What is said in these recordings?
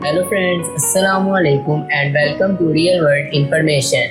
Hello friends, Assalamu alaikum and welcome to Real World Information.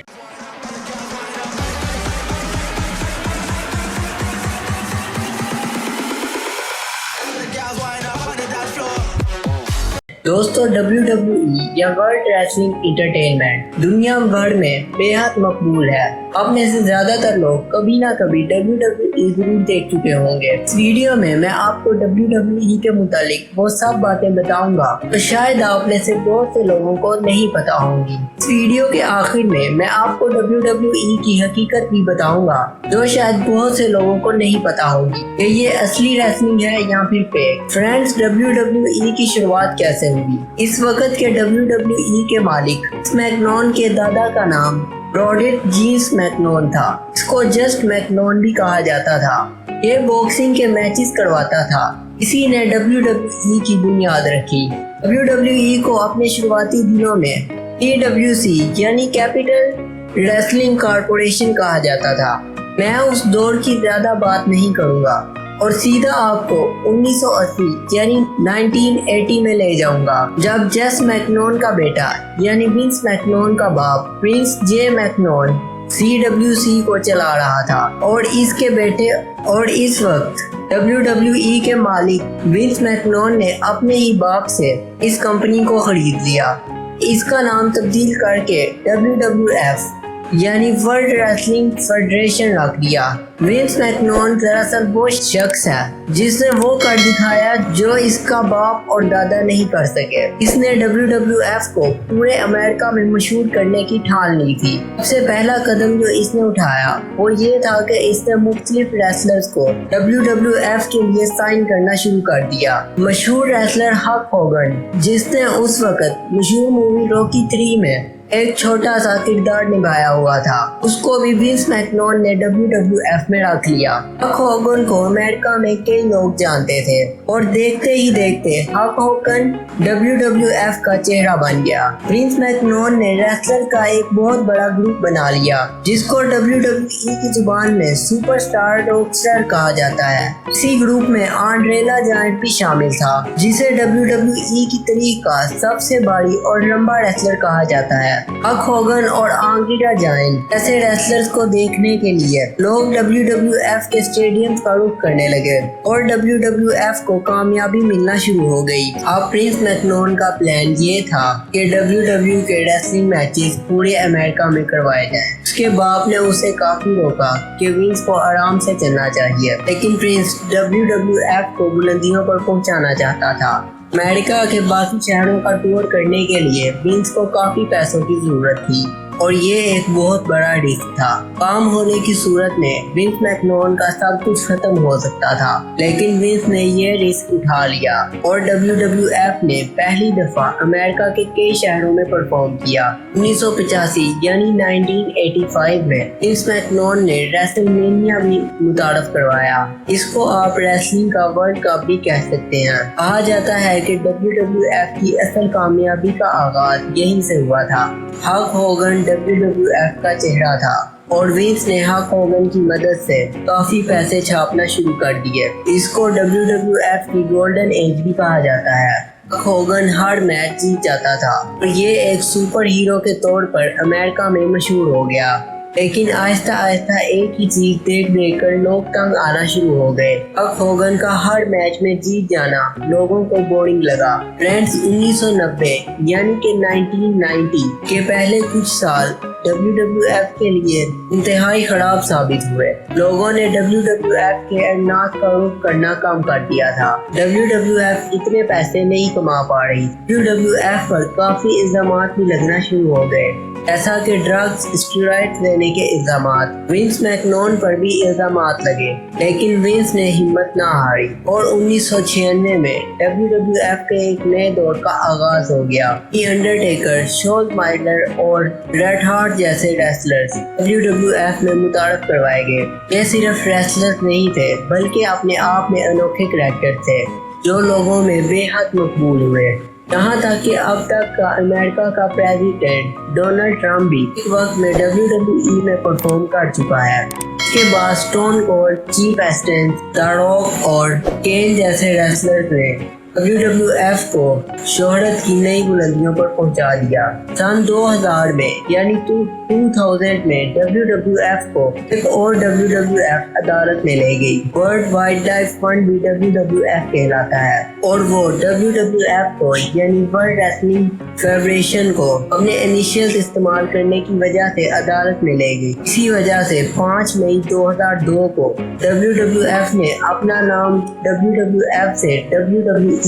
दोस्तों WWE या world wrestling entertainment दुनिया भर में बेहद मकबूल है। अब में से ज्यादातर लोग कभी ना कभी WWE जरूर देख चुके होंगे। इस वीडियो में मैं आपको WWE के मुतालिक वो सब बातें बताऊंगा तो शायद आप में से बहुत से लोगों को नहीं पता होंगी। इस वीडियो के आखिर में मैं आपको WWE की हकीकत भी बताऊंगा जो शायद बहुत से लोगों को नहीं पता होगी कि ये असली रेसलिंग है या फिर फेक। फ्रेंड्स, WWE की शुरुआत कैसे हुई? इस वक्त के WWE के मालिक स्मैकडाउन के दादा का नाम ब्रॉडेट जीन्स मैकनोन था। इसको जस्ट मैकनोन भी कहा जाता था। ये बॉक्सिंग के मैचेस करवाता था। इसी ने WWE की बुनियाद रखी। WWE को अपने शुरुआती दिनों में PWC यानी कैपिटल रेसलिंग कॉर्पोरेशन कहा जाता था। मैं उस दौर की ज्यादा बात नहीं करूंगा और सीधा आपको 1980 यानी 1980 में ले जाऊंगा, जब जेस मैकनोन का बेटा यानी विंस मैकनोन का बाप प्रिंस जे मैकनोन CWC को चला रहा था और इसके बेटे और इस वक्त WWE के मालिक विंस मैकनोन ने अपने ही बाप से इस कंपनी को खरीद लिया। इसका नाम तब्दील करके WWF यानी वर्ल्ड रेसलिंग फेडरेशन रख दिया। विंस मैकनोन दरअसल वो शख्स है जिसने वो कर दिखाया जो इसका बाप और दादा नहीं कर सके। इसने WWF को पूरे अमेरिका में मशहूर करने की ठान ली थी। सबसे पहला कदम जो इसने उठाया वो ये था कि इसने मुख्तलिफ रेसलर्स को WWF के लिए साइन करना शुरू कर दिया। मशहूर रेसलर हक होगन, जिसने उस वक्त मशहूर मूवी रॉकी 3 में एक छोटा सा किरदार निभाया हुआ था, उसको भी विंस मैकनोन ने WWF में रख लिया। हक होगन को अमेरिका में कई लोग जानते थे और देखते ही देखते हक होगन WWF का चेहरा बन गया। विंस मैकनोन ने रेसलर का एक बहुत बड़ा ग्रुप बना लिया जिसको WWE की जुबान में सुपरस्टार रॉकस्टार कहा जाता है। इसी ग्रुप में आंड्रेला जायंट भी शामिल था, जिसे WWE की तारीख का सबसे बड़ी और लंबा रेसलर कहा जाता है। हक होगन और आंड्रेला जायंट ऐसे रेसलर्स को देखने के लिए लोग WWF के स्टेडियम का रुख करने लगे और WWF को कामयाबी मिलना शुरू हो गई। अब प्रिंस मैकनोन का प्लान ये था कि WWE के रेसलिंग मैचेस पूरे अमेरिका में करवाए जाएं। उसके बाप ने उसे काफी रोका कि विंस को आराम से चलना चाहिए, लेकिन प्रिंस WWF को बुलंदियों पर पहुंचाना चाहता था। अमेरिका के बाकी शहरों का टूर करने के लिए विंस को काफी पैसों की जरूरत थी और ये एक बहुत बड़ा रिस्क था। काम होने की सूरत में विंस मैकनोन का सब कुछ खत्म हो सकता था, लेकिन विंस ने ये रिस्क उठा लिया और WWF ने पहली दफा अमेरिका के कई शहरों में परफॉर्म किया। 1985 यानी 1985 में विंस मैकनोन ने रेसलमेनिया भी मुतारफ करवाया। इसको आप रेसलिंग का वर्ल्ड कप भी कह सकते हैं। कहा जाता है कि WWF की असल कामयाबी का आगाज यहीं से हुआ था। हक होगन WWF का चेहरा था और विंस ने हक होगन की मदद से काफी पैसे छापना शुरू कर दिए। इसको WWF की गोल्डन एज भी कहा जाता है। हक होगन हर मैच जीत जाता था और ये एक सुपर हीरो के तौर पर अमेरिका में मशहूर हो गया। लेकिन आहिस्ता आहिस्ता एक ही चीज देख देख कर लोग तंग आना शुरू हो गए। हक होगन का हर मैच में जीत जाना लोगों को बोरिंग लगा। फ्रेंड्स, 1990 यानी कि 1990 के पहले कुछ साल WWF के लिए इंतहाई खराब साबित हुए। लोगों ने WWF के अनाज का रुख करना कम कर दिया था। WWF इतने पैसे नहीं कमा पा रही। WWF पर काफी इल्जामात भी लगना शुरू हो गए, ऐसा कि ड्रग्स, स्टेरॉइड्स लेने के इल्जामात। विंस मैकनोन पर भी इल्जामात लगे, लेकिन विंस ने हिम्मत ना हारी और 1996 में WWF के एक नए दौर का आगाज हो गया। अंडरटेकर, शॉन माइडलर और ब्रेट हार्ट जैसे रेसलर्स WWF में मुतारफ करवाए गए। ये सिर्फ रेसलर्स नहीं थे बल्कि अपने आप में अनोखे करैक्टर थे जो लोगों में बेहद मकबूल हुए। यहाँ तक कि अब तक का अमेरिका का प्रेसिडेंट डोनाल्ड ट्रंप भी एक वक्त में WWE में परफॉर्म कर चुका है। इसके बाद स्टोन कोल्ड, चीफ एस्टेंस, द रॉक और केन जैसे रेसलर्स ने WWF को शोहरत की नई बुलंदियों पर पहुंचा दिया। सन 2000 में यानी 2000 में WWF को एक और WWF अदालत में ले गई। वर्ल्ड वाइल्ड लाइफ फंड भी WWF कहलाता है और वो WWF को यानी वर्ल्ड रेसलिंग फेडरेशन को अपने इनिशियल इस्तेमाल करने की वजह से अदालत में ले गई। इसी वजह से 5 मई 2002 को WWF ने अपना नाम WWF से WWE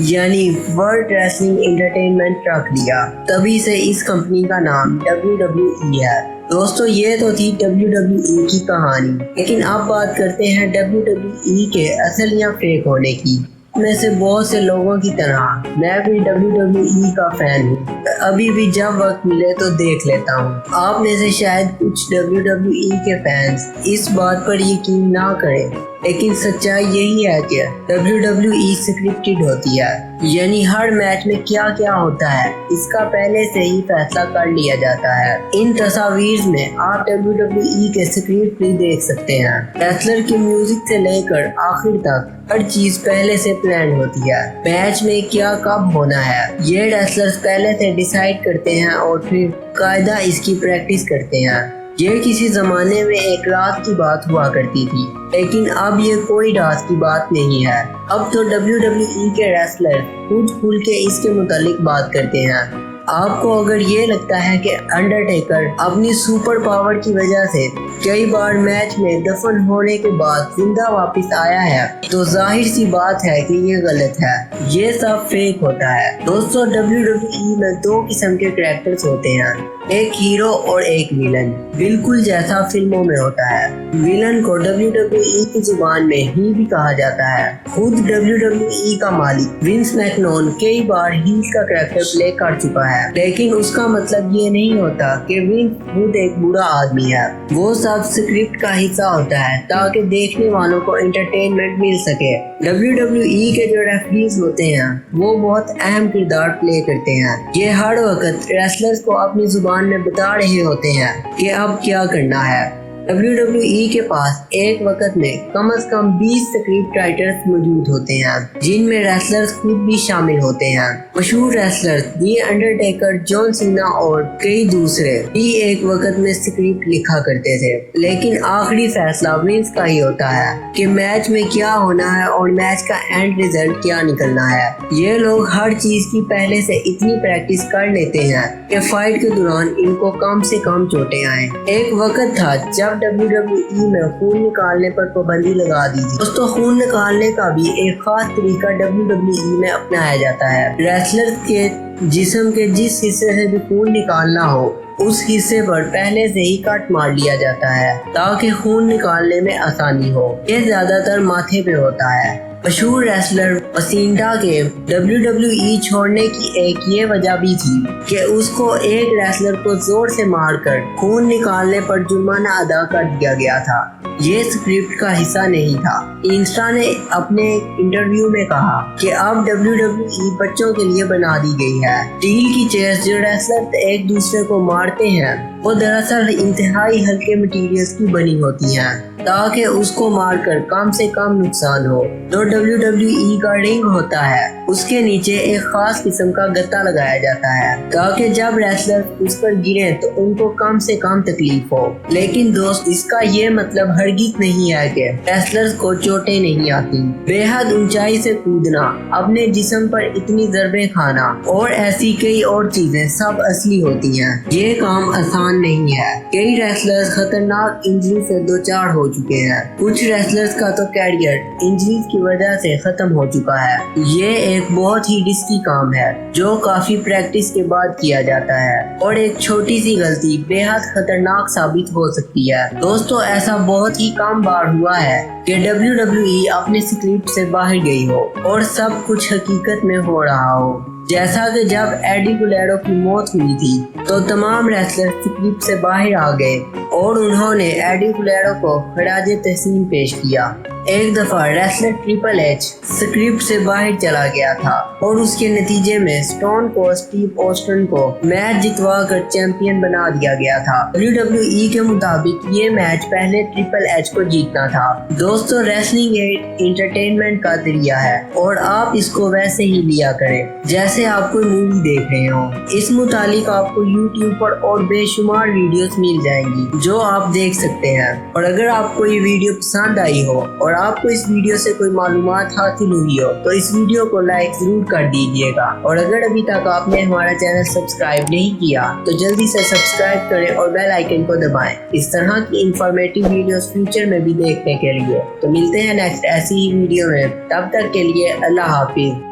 यानी वर्ल्ड रेसलिंग एंटरटेनमेंट रख दिया। तभी से इस कंपनी का नाम WWE है। दोस्तों ये तो थी WWE की कहानी, लेकिन अब बात करते हैं WWE के असल या फेक होने की। में से बहुत से लोगों की तरह मैं भी WWE का फैन हूँ। अभी भी जब वक्त मिले तो देख लेता हूँ। आप में से शायद कुछ WWE के फैंस इस बात पर यकीन ना करें, लेकिन सच्चाई यही है कि WWE स्क्रिप्टेड होती है, यानी हर मैच में क्या क्या होता है इसका पहले से ही फैसला कर लिया जाता है। इन तस्वीर में आप WWE के स्क्रिप्ट भी देख सकते हैं। रेसलर की म्यूजिक से लेकर आखिर तक हर चीज पहले से प्लान होती है। मैच में क्या कब होना है ये रेसलर्स पहले से डिसाइड करते हैं और फिर कायदा इसकी प्रैक्टिस करते हैं। ये किसी जमाने में एक रात की बात हुआ करती थी, लेकिन अब ये कोई रात की बात नहीं है। अब तो WWE के रेसलर खुद खुल के इसके मुतालिक बात करते हैं। आपको अगर ये लगता है कि अंडरटेकर अपनी सुपर पावर की वजह से कई बार मैच में दफन होने के बाद जिंदा वापस आया है, तो जाहिर सी बात है कि ये गलत है। ये सब फेक होता है। दोस्तों WWE में 2 किस्म के कैरेक्टर्स होते हैं, एक हीरो और एक विलन, बिल्कुल जैसा फिल्मों में होता है। विलन को WWE की जुबान में ही भी कहा जाता है। खुद WWE का मालिक विंस मैकमैन कई बार हील का कैरेक्टर प्ले कर चुका है, लेकिन उसका मतलब ये नहीं होता कि विंस खुद एक बुरा आदमी है। वो सब स्क्रिप्ट का हिस्सा होता है ताकि देखने वालों को एंटरटेनमेंट मिल सके। WWE के जो रेफरीज होते हैं वो बहुत अहम किरदार प्ले करते हैं। ये हर वक्त रेसलर्स को अपनी जुबान में बता रहे होते हैं कि अब क्या करना है। WWE के पास एक वक्त में कम से कम 20 स्क्रिप्ट राइटर्स मौजूद होते हैं, जिनमें रेसलर्स खुद भी शामिल होते हैं। मशहूर रेसलर्स दी अंडरटेकर, जॉन सीना और कई दूसरे भी एक वक्त में स्क्रिप्ट लिखा करते थे, लेकिन आखिरी फैसला विंस का ही होता है कि मैच में क्या होना है और मैच का एंड रिजल्ट क्या निकलना है। ये लोग हर चीज की पहले से इतनी प्रैक्टिस कर लेते हैं कि फाइट के दौरान इनको कम से कम चोटें आए। एक वक्त था जब WWE में खून निकालने पर पाबंदी लगा दी थी। दोस्तों खून निकालने का भी एक खास तरीका WWE में अपनाया जाता है। रेसलर के जिस्म के जिस हिस्से से भी खून निकालना हो उस हिस्से पर पहले से ही कट मार लिया जाता है ताकि खून निकालने में आसानी हो। ये ज्यादातर माथे पे होता है। मशहूर रेसलर मसिंडा के WWE छोड़ने की एक ये वजह भी थी कि उसको एक रेसलर को जोर से मारकर खून निकालने पर जुर्माना अदा कर दिया गया था। ये स्क्रिप्ट का हिस्सा नहीं था। इंस्टा ने अपने इंटरव्यू में कहा कि अब WWE बच्चों के लिए बना दी गई है। स्टील की चेयर्स जो रेसलर एक दूसरे को मारते हैं वो दरअसल इंतहाई हल्के मटेरियल्स की बनी होती हैं ताकि उसको मारकर कम से कम नुकसान हो। जो WWE का रिंग होता है उसके नीचे एक खास किस्म का गत्ता लगाया जाता है ताकि जब रेसलर उस पर गिरे तो उनको कम से कम तकलीफ हो। लेकिन दोस्त इसका ये मतलब हरगिज नहीं है कि रेसलर्स को चोटें नहीं आती। बेहद ऊंचाई से कूदना, अपने जिस्म पर इतनी ज़रबें खाना और ऐसी कई और चीजें सब असली होती हैं। ये काम आसान नहीं है। कई रेसलर्स खतरनाक इंजरी से दो चार हो चुके हैं। कुछ रेसलर्स का तो कैरियर इंजरीज की वजह से खत्म हो चुका है। ये एक बहुत ही रिस्की काम है जो काफी प्रैक्टिस के बाद किया जाता है और एक छोटी सी गलती बेहद खतरनाक साबित हो सकती है। दोस्तों ऐसा बहुत ही कम बार हुआ है कि WWE अपने स्क्रिप्ट से बाहर गई हो और सब कुछ हकीकत में हो रहा हो। जैसा कि जब एडी गुलेरो की मौत हुई थी तो तमाम रेसलर स्क्रिप्ट से बाहर आ गए और उन्होंने एडी गुलेरो को खराजे तहसीन पेश किया। ایک دفعہ ریسلر ٹرپل ایچ اسکرپٹ سے باہر چلا گیا تھا اور اس کے نتیجے میں اسٹون کو اسٹیو آسٹن کو میچ جتوا کر چیمپئن بنا دیا گیا تھا۔ WWE کے مطابق یہ میچ پہلے ٹرپل ایچ کو جیتنا تھا۔ دوستو، ریسلنگ ایک انٹرٹینمنٹ کا ذریعہ ہے اور آپ اس کو ویسے ہی لیا کریں جیسے آپ کوئی مووی دیکھ رہے ہوں۔ اس متعلق آپ کو YouTube پر اور بے شمار ویڈیوز مل جائیں گی جو آپ دیکھ سکتے ہیں، اور اگر آپ کو یہ ویڈیو پسند آئی ہو اور آپ کو اس ویڈیو سے کوئی معلومات حاصل ہوئی ہو تو اس ویڈیو کو لائک ضرور کر دیجیے گا، اور اگر ابھی تک آپ نے ہمارا چینل سبسکرائب نہیں کیا تو جلدی سے سبسکرائب کریں اور بیل آئیکن کو دبائیں اس طرح کی انفارمیٹیو ویڈیوز فیوچر میں بھی دیکھنے کے لیے۔ تو ملتے ہیں نیکسٹ ایسی ہی ویڈیو میں، تب تک کے لیے اللہ حافظ۔